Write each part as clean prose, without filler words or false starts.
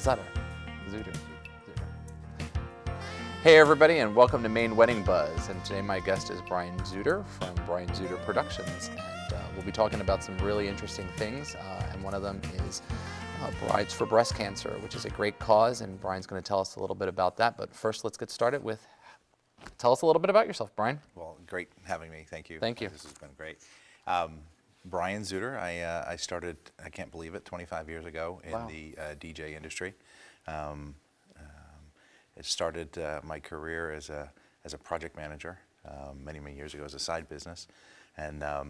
Zutter. Zutter. Hey everybody, and welcome to Maine Wedding Buzz. And today my guest is Brian Zutter from Brian Zutter Productions, and we'll be talking about some really interesting things. And one of them is Brides for Breast Cancer, which is a great cause, and Brian's going to tell us a little bit about that. But first, let's get started with, tell us a little bit about yourself, Brian. Well, great having me. Thank you. Thank you. This has been great. Brian Zutter, I started, I can't believe it, 25 years ago in the DJ industry. It started my career as a project manager many years ago as a side business, and I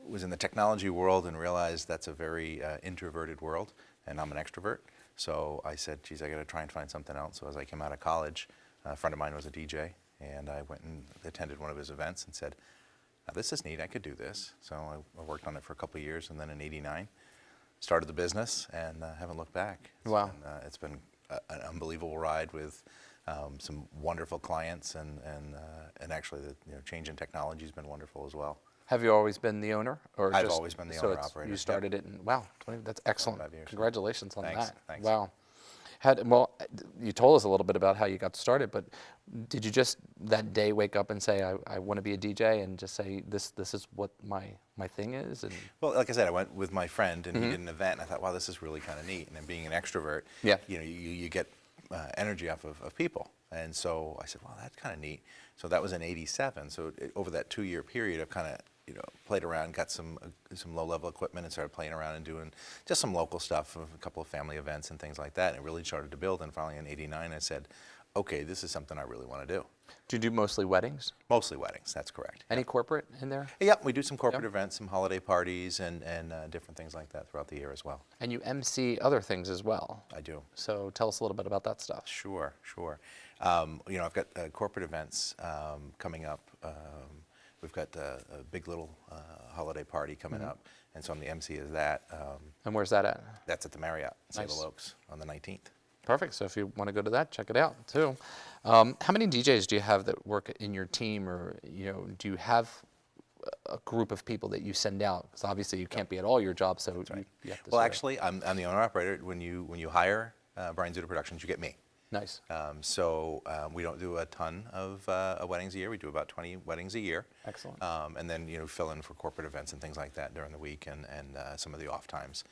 was in the technology world and realized that's a very introverted world, and I'm an extrovert. So I said, geez, I got to try and find something else. So as I came out of college, a friend of mine was a DJ, and I went and attended one of his events and said, now, this is neat, I could do this. So I worked on it for a couple of years, and then in '89, started the business and haven't looked back. It's been an unbelievable ride with some wonderful clients, and actually the change in technology has been wonderful as well. Have you always been the owner? Or I've always been the owner-operator. You started it in, wow, that's excellent. 25 years. Congratulations on that. Thanks. Wow. Well, you told us a little bit about how you got started, but did you just that day wake up and say, I want to be a DJ, and just say, this is what my thing is? And well, like I said, I went with my friend, and he did an event, and I thought, wow, this is really kind of neat. And then being an extrovert, you get energy off of people. And so I said, well, that's kind of neat. So that was in '87. So over that 2-year period, I've kind of played around, got some low-level equipment, and started playing around and doing just some local stuff, a couple of family events and things like that. And it really started to build. And finally in '89, I said, okay, this is something I really want to do. Do you do mostly weddings? Mostly weddings, that's correct. Any corporate in there? Yeah, we do some corporate events, some holiday parties, and different things like that throughout the year as well. And you MC other things as well? I do. So tell us a little bit about that stuff. Sure. I've got corporate events coming up. We've got a big little holiday party coming up, and so I'm the MC of that. And where's that at? That's at the Marriott, Sable Oaks, on the 19th. Perfect. So if you want to go to that, check it out too. How many DJs do you have that work in your team, or do you have a group of people that you send out? Because obviously you can't be at all your jobs, so you have to. Well, actually, I'm the owner operator. When you hire Brian Zutter Productions, you get me. Nice. So we don't do a ton of weddings a year. We do about 20 weddings a year. Excellent. And then fill in for corporate events and things like that during the week and some of the off times.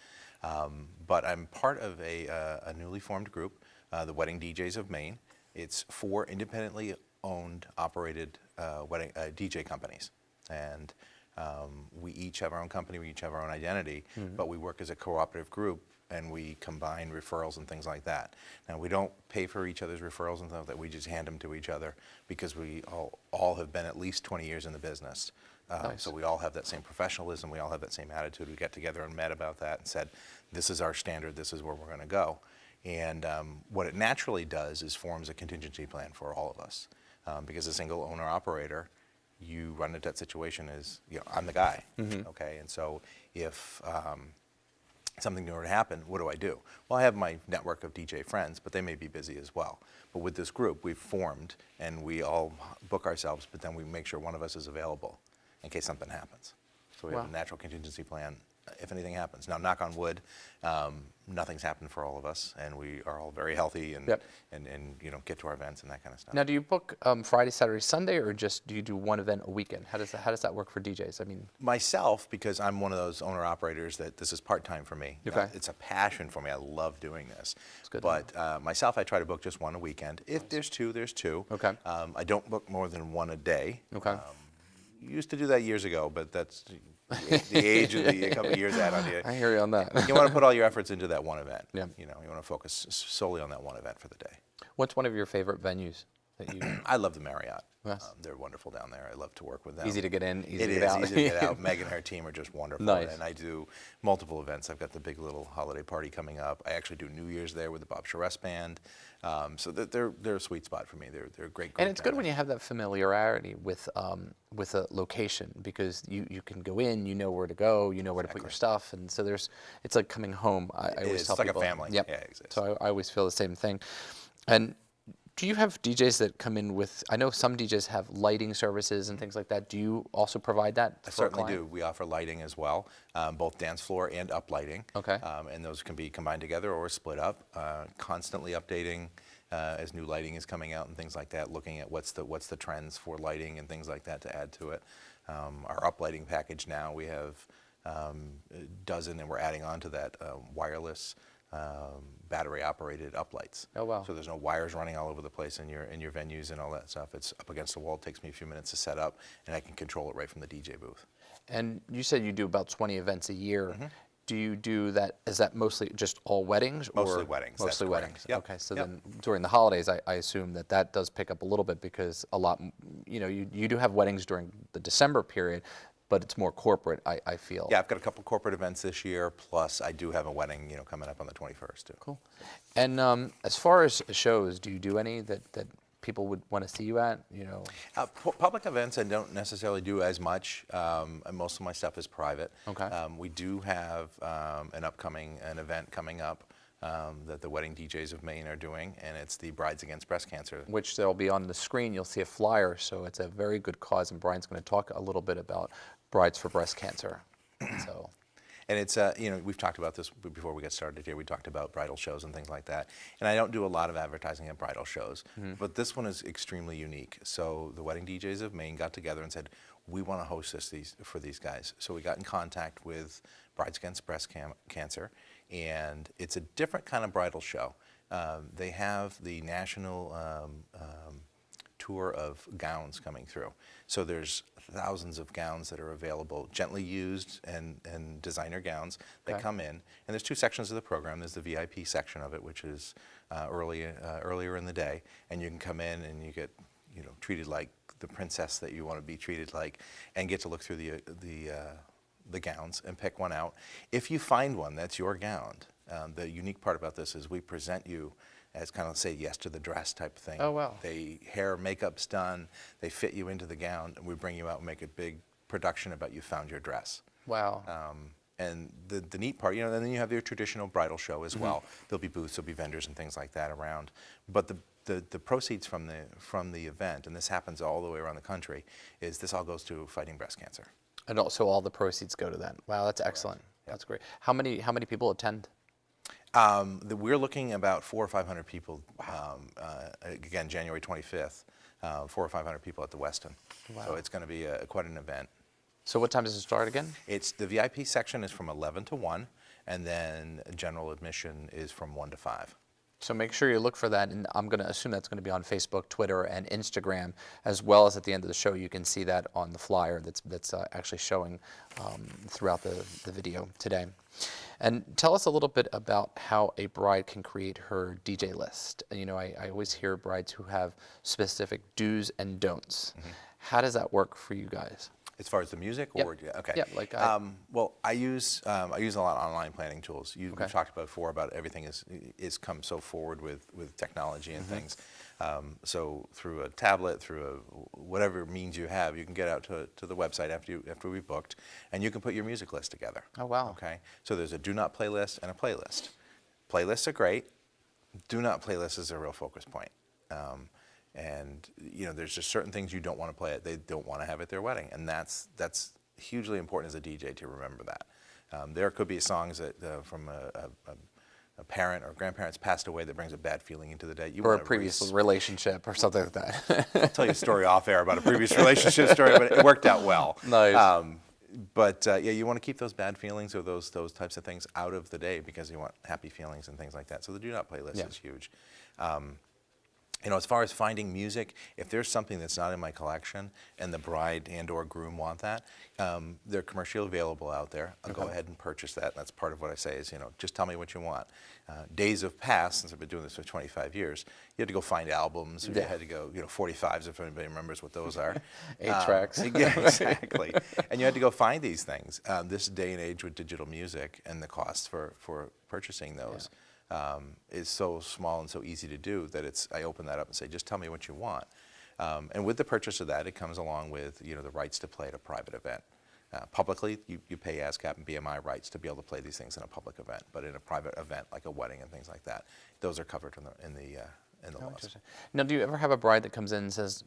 But I'm part of a newly formed group, the Wedding DJs of Maine. It's 4 independently owned, operated wedding DJ companies, and we each have our own company. We each have our own identity, but we work as a cooperative group. And we combine referrals and things like that. Now, we don't pay for each other's referrals and stuff like that. We just hand them to each other because we all have been at least 20 years in the business. Nice. So we all have that same professionalism. We all have that same attitude. We got together and met about that and said, this is our standard. This is where we're going to go. And what it naturally does is forms a contingency plan for all of us. Because a single owner operator, you run into that situation as, I'm the guy. Okay, and so if something new were to happen, what do I do? Well, I have my network of DJ friends, but they may be busy as well. But with this group, we've formed, and we all book ourselves, but then we make sure one of us is available in case something happens. So we have a natural contingency plan if anything happens. Now, knock on wood, nothing's happened for all of us, and we are all very healthy and get to our events and that kind of stuff. Now, do you book Friday, Saturday, Sunday, or just do you do one event a weekend? How does that work for DJs? I mean, myself, because I'm one of those owner operators that this is part-time for me. Okay. It's a passion for me. I love doing this. That's good. But myself, I try to book just one a weekend. If there's two, there's two. Okay. I don't book more than one a day. Okay. Used to do that years ago, but that's the age of a couple of years out on you. I hear you on that. You want to put all your efforts into that one event. Yeah. You want to focus solely on that one event for the day. What's one of your favorite venues that you? I love the Marriott. Yes. They're wonderful down there. I love to work with them. Easy to get in, easy to get out. It is easy to get out. Meg and her team are just wonderful. Nice. And I do multiple events. I've got the big little holiday party coming up. I actually do New Year's there with the Bob Charest Band. So they're a sweet spot for me. They're a great group. And it's good when you have that familiarity with a location, because you can go in, you know where to go, you know where to put your stuff, and so it's like coming home. I always tell it's like people. a family. Yep. Yeah, exactly. So I always feel the same thing. And Do you have DJs that come in with, I know some DJs have lighting services and things like that. Do you also provide that I for a certainly client? do. We offer lighting as well, both dance floor and up lighting. Okay. And those can be combined together or split up. Constantly updating as new lighting is coming out and things like that. Looking at what's the trends for lighting and things like that to add to it. Our up lighting package now, we have a dozen, and we're adding on to that wireless. Battery operated uplights. Oh, wow. So there's no wires running all over the place in your venues and all that stuff. It's up against the wall. It takes me a few minutes to set up, and I can control it right from the DJ booth. And you said you do about 20 events a year. Mm-hmm. Do you do that, is that mostly just all weddings? Mostly weddings, that's Mostly correct. weddings. Yep. Okay, so Yep. then during the holidays, I assume that does pick up a little bit because a lot, you do have weddings during the December period, but it's more corporate, I feel. Yeah, I've got a couple corporate events this year, plus I do have a wedding, coming up on the 21st too. Cool. And as far as shows, do you do any that people would want to see you at? Public events I don't necessarily do as much. And most of my stuff is private. Okay. We do have an event coming up that the Wedding DJs of Maine are doing, and it's the Brides Against Breast Cancer. Which there'll be on the screen, you'll see a flyer, so it's a very good cause, and Brian's going to talk a little bit about Brides for Breast Cancer. So. And it's, we've talked about this before we get started here. We talked about bridal shows and things like that. And I don't do a lot of advertising at bridal shows, but this one is extremely unique. So the Wedding DJs of Maine got together and said, we want to host for these guys. So we got in contact with Brides Against Breast Cancer, and it's a different kind of bridal show. They have the national tour of gowns coming through. So there's thousands of gowns that are available, gently used and designer gowns that come in. And there's two sections of the program. There's the VIP section of it, which is earlier in the day, and you can come in and you get treated like the princess that you want to be treated like, and get to look through the gowns and pick one out. If you find one that's your gown, the unique part about this is we present you as kind of say yes to the dress type of thing. Oh, wow. Hair, makeup's done, they fit you into the gown, and we bring you out and make a big production about you found your dress. Wow. And the neat part, and then you have your traditional bridal show as well. There'll be booths, there'll be vendors and things like that around. But the proceeds from the event, and this happens all the way around the country, is this all goes to fighting breast cancer. And also all the proceeds go to that. Wow, that's excellent. Yep. That's great. How many people attend? We're looking about 400 or 500 people. Again, January 25th, 400 or 500 people at the Westin. Wow. So it's going to be quite an event. So what time does it start again? It's the VIP section is from 11 to 1, and then general admission is from 1 to 5. So make sure you look for that, and I'm going to assume that's going to be on Facebook, Twitter, and Instagram, as well as at the end of the show. You can see that on the flyer that's actually showing throughout the video today. And tell us a little bit about how a bride can create her DJ list. And, I always hear brides who have specific do's and don'ts. How does that work for you guys? As far as the music, Yep. or okay. Yeah, like well, I use a lot of online planning tools. We've talked about before about everything is come so forward with technology and things. So through a tablet, through whatever means you have, you can get out to the website after we've booked, and you can put your music list together. Oh, wow. Okay. So there's a do not playlist and a playlist. Playlists are great. Do not playlist is a real focus point. And there's just certain things you don't want to play at. They don't want to have at their wedding, and that's hugely important as a DJ to remember that. There could be songs that from a parent or grandparents passed away that brings a bad feeling into the day. Or a previous relationship or something like that. I'll tell you a story off air about a previous relationship story, but it worked out well. Nice. But you want to keep those bad feelings or those types of things out of the day because you want happy feelings and things like that. So the do not playlist is huge. As far as finding music, if there's something that's not in my collection and the bride and or groom want that, they're commercially available out there. I'll go ahead and purchase that. That's part of what I say is, just tell me what you want. Days have passed since I've been doing this for 25 years. You had to go find albums. Or you had to go, 45s if anybody remembers what those are. 8 tracks. Yeah, exactly. And you had to go find these things. This day and age with digital music and the cost for purchasing those. Is so small and so easy to do that I open that up and say, just tell me what you want. And with the purchase of that, it comes along with the rights to play at a private event. Publicly, you pay ASCAP and BMI rights to be able to play these things in a public event, but in a private event like a wedding and things like that, those are covered in the Oh, laws. interesting. Now, do you ever have a bride that comes in and says,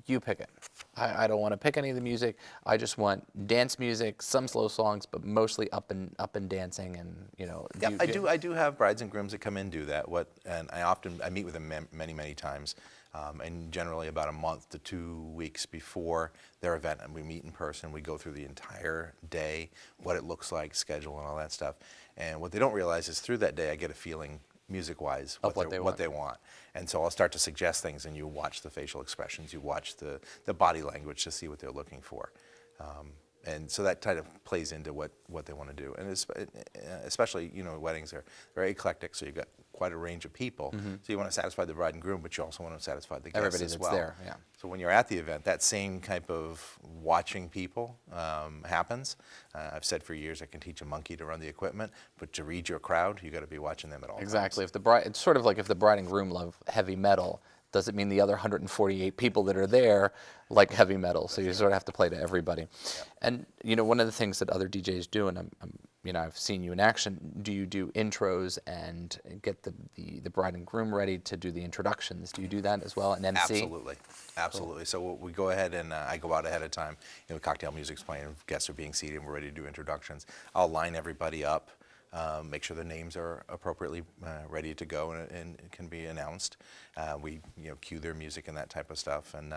you pick it. I don't want to pick any of the music. I just want dance music, some slow songs, but mostly up and dancing, and Yeah, I do have brides and grooms that come in and do that. And I meet with them many times, and generally about a month to 2 weeks before their event, and we meet in person. We go through the entire day, what it looks like, schedule, and all that stuff. And what they don't realize is through that day, I get a feeling music-wise what they want. And so I'll start to suggest things, and you watch the facial expressions, you watch the body language to see what they're looking for. And so that kind of plays into what they want to do. And especially, weddings are very eclectic, so you've got quite a range of people. So you want to satisfy the bride and groom, but you also want to satisfy the guests everybody as that's well. there. Yeah. So when you're at the event, that same type of watching people happens. I've said for years I can teach a monkey to run the equipment, but to read your crowd, you got to be watching them at all Exactly. times. It's sort of like if the bride and groom love heavy metal, does it mean the other 148 people that are there like heavy metal? So you sort of have to play to everybody. Yeah. And one of the things that other DJs do, and I've seen you in action. Do you do intros and get the bride and groom ready to do the introductions? Do you do that as well? And MC? Absolutely. So we go ahead and I go out ahead of time. Cocktail music's playing, guests are being seated, and we're ready to do introductions. I'll line everybody up. Make sure the names are appropriately ready to go and it can be announced. We cue their music and that type of stuff. And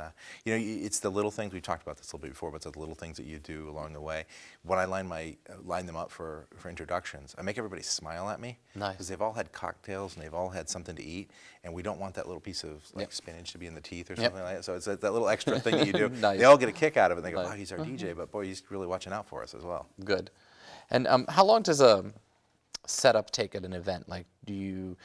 it's the little things, we talked about this a little bit before, but it's the little things that you do along the way. When I line them up for introductions, I make everybody smile at me. Nice. Because they've all had cocktails and they've all had something to eat, and we don't want that little piece of spinach to be in the teeth or something like that. So it's that little extra thing that you do. Nice. They all get a kick out of it. And they go, Nice. "Oh, he's our DJ, but boy, he's really watching out for us as well." Good. And how long does a setup take at an event? Like, do you,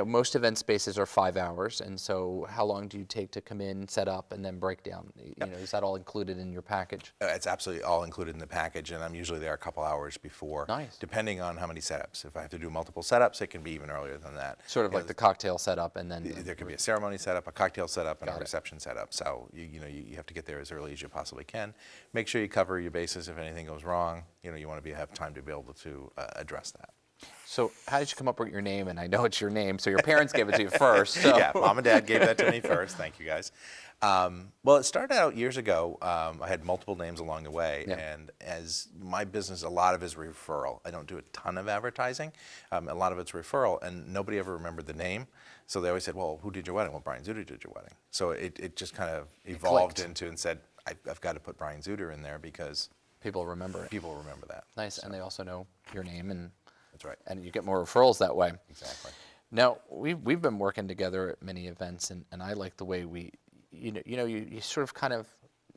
most event spaces are 5 hours, and so how long do you take to come in, set up, and then break down? Is that all included in your package? It's absolutely all included in the package, and I'm usually there a couple hours before. Nice. Depending on how many setups. If I have to do multiple setups, it can be even earlier than that. Sort of like the cocktail setup, and then There could be a ceremony setup, a cocktail setup, and Got a it. reception setup. So you have to get there as early as you possibly can. Make sure you cover your bases if anything goes wrong. You want to have time to be able to address that. So how did you come up with your name? And I know it's your name, so your parents gave it to you first. So. Yeah, mom and dad gave that to me first. Thank you, guys. Well, it started out years ago. I had multiple names along the way, and as my business, a lot of it is referral. I don't do a ton of advertising. A lot of it's referral, and nobody ever remembered the name. So they always said, "Well, who did your wedding?" "Well, Brian Zutter did your wedding." So it just kind of evolved into and said, I've got to put Brian Zutter in there because People remember it. people remember that. Nice, So, and they also know your name, and that's right. you get more referrals that way. Exactly. Now, we've been working together at many events, and I like the way you sort of kind of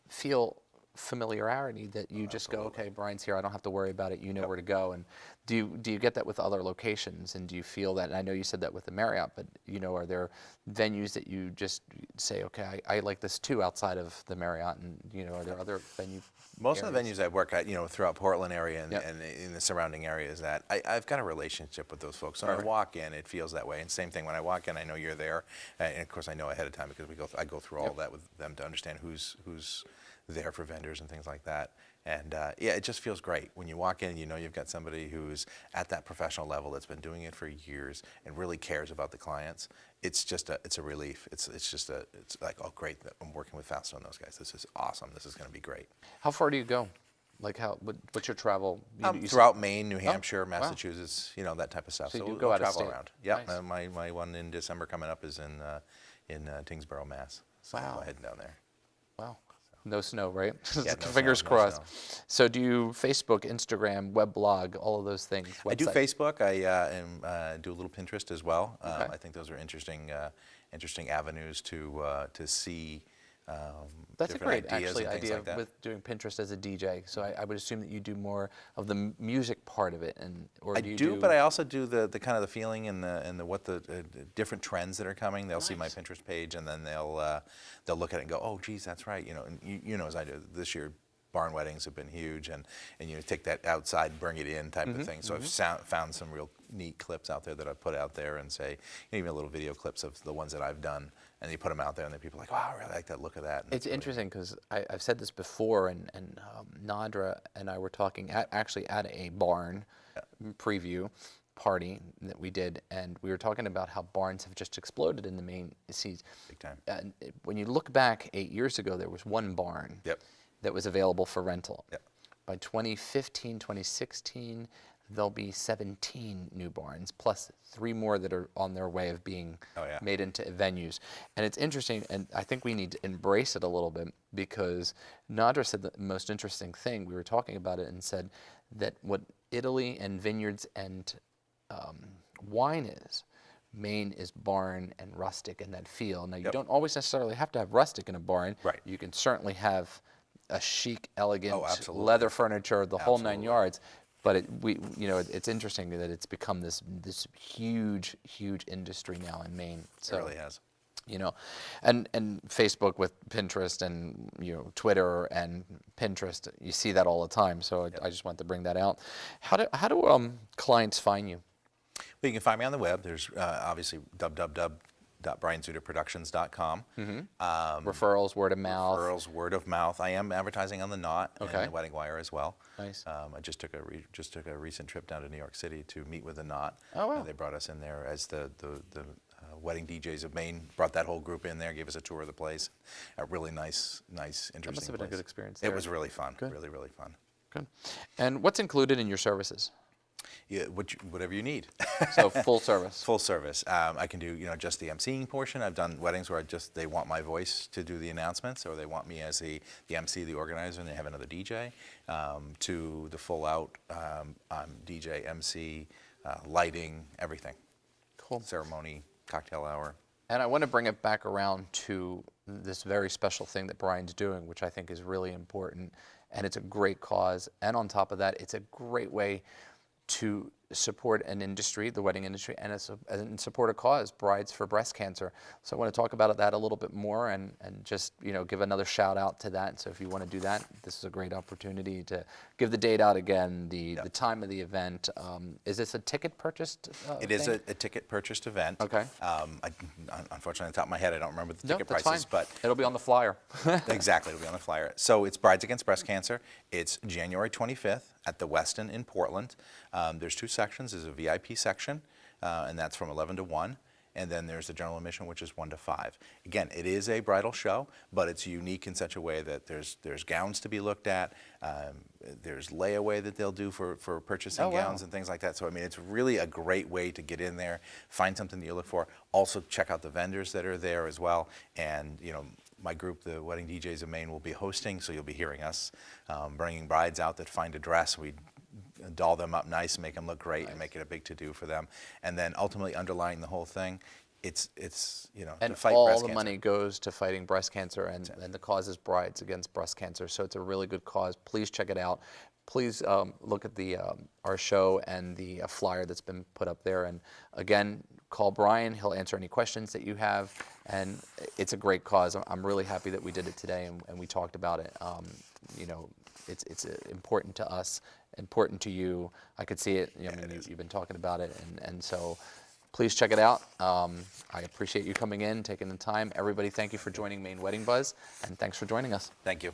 feel familiarity, that you just go, okay, Brian's here, I don't have to worry about it, you know where to go. And do you get that with other locations, and do you feel that, and I know you said that with the Marriott, but are there venues that you just say, okay, I like this too outside of the Marriott, and are there other venues? Most of the venues I work at, throughout Portland area and, Yep. and in the surrounding areas, that I've got a relationship with those folks. So when I walk in, it feels that way. And same thing when I walk in, I know you're there, and of course I know ahead of time because I go through all that with them to understand who's there for vendors and things like that. And it just feels great when you walk in. You've got somebody who's at that professional level that's been doing it for years and really cares about the clients. It's a relief. It's like, oh, great, I'm working with Fausto and those guys. This is awesome. This is going to be great. How far do you go? Like what's your travel? Throughout Maine, New Hampshire, Massachusetts, that type of stuff. So you we'll go out of travel state. around. Yeah, Nice. my one in December coming up is in Tingsboro, Mass. So Wow. I'll head down there. Wow. No snow, right? Yeah, no Fingers snow, no crossed. snow. So do you Facebook, Instagram, weblog, all of those things? I do website? Facebook. I do a little Pinterest as well. Okay. I think those are interesting avenues to see That's a different great ideas and things idea like that. with doing Pinterest as a DJ. So I would assume that you do more of the music part of it, or I do you do, but I also do the kind of the feeling and the what the different trends that are coming. They'll see my Nice. Pinterest page and then they'll look at it and go, oh, geez, that's right. And you know as I do, this year barn weddings have been huge, and take that outside and bring it in type of thing. So I've found some real neat clips out there that I put out there and say, even little video clips of the ones that I've done, and you put them out there, and then people are like, wow, I really like that look of that. And It's really interesting because I've said this before, and Nadra and I were talking actually at a barn preview, party that we did, and we were talking about how barns have just exploded in the Maine seas. Big time. And when you look back 8 years ago, there was one barn Yep. that was available for rental. Yep. By 2015, 2016, there'll be 17 new barns, plus 3 more that are on their way of being made into venues. And it's interesting, and I think we need to embrace it a little bit, because Nadra said the most interesting thing. We were talking about it and said that what Italy and vineyards and wine is, Maine is barn and rustic in that feel. Now, you don't always necessarily have to have rustic in a barn. Right. You can certainly have a chic, elegant absolutely. furniture, the whole 9 yards. But it's interesting that it's become this huge industry now in Maine. So, it really has. And Facebook with Pinterest and Twitter and Pinterest, you see that all the time. So I just wanted to bring that out. How do clients find you? Well, you can find me on the web. There's obviously www.brianzutterproductions.com. Referrals, word of mouth. Referrals, word of mouth. I am advertising on the Knot and Okay. the Wedding Wire as well. Nice. I just took a recent trip down to New York City to meet with the Knot. Oh, wow. They brought us in there as the Wedding DJs of Maine. Brought that whole group in there, gave us a tour of the place. A really nice, interesting That must have been place. a good experience there. It was really fun. Good. Really, really fun. Good. And what's included in your services? Yeah, whatever you need. So full service. Full service. I can do just the emceeing portion. I've done weddings where they want my voice to do the announcements, or they want me as the MC, the organizer, and they have another DJ. To the full out, I'm DJ, MC, lighting, everything. Cool. Ceremony, cocktail hour. And I want to bring it back around to this very special thing that Brian's doing, which I think is really important, and it's a great cause. And on top of that, it's a great way to support an industry, the wedding industry, and support a cause, Brides for Breast Cancer. So I want to talk about that a little bit more and just give another shout out to that. So if you want to do that, this is a great opportunity to give the date out again, the time of the event. Is this a ticket purchased It is a ticket purchased event. Okay. Unfortunately, on the top of my head, I don't remember the ticket that's prices, fine. but It'll be on the flyer. Exactly, it'll be on the flyer. So it's Brides Against Breast Cancer. It's January 25th at the Westin in Portland. There's 2 sections. There's a VIP section, and that's from 11 to 1. And then there's the general admission, which is 1 to 5. Again, it is a bridal show, but it's unique in such a way that there's gowns to be looked at. There's layaway that they'll do for purchasing gowns and things like that. So, I mean, it's really a great way to get in there, find something that you look for. Also, check out the vendors that are there as well. And, my group, the Wedding DJs of Maine, will be hosting, so you'll be hearing us bringing brides out that find a dress. We doll them up nice and make them look great and make it a big to-do for them. And then ultimately underlying the whole thing, it's and to fight all breast the cancer. money goes to fighting breast cancer, and the cause is Brides Against Breast Cancer. So it's a really good cause. Please check it out. Please look at the our show and the flyer that's been put up there. And again, call Brian. He'll answer any questions that you have. And it's a great cause. I'm really happy that we did it today and we talked about it. It's important to us, important to you. I could see it. You've been talking about it, and so please check it out. I appreciate you coming in, taking the time. Everybody, thank you for joining Maine Wedding Buzz, and thanks for joining us. Thank you.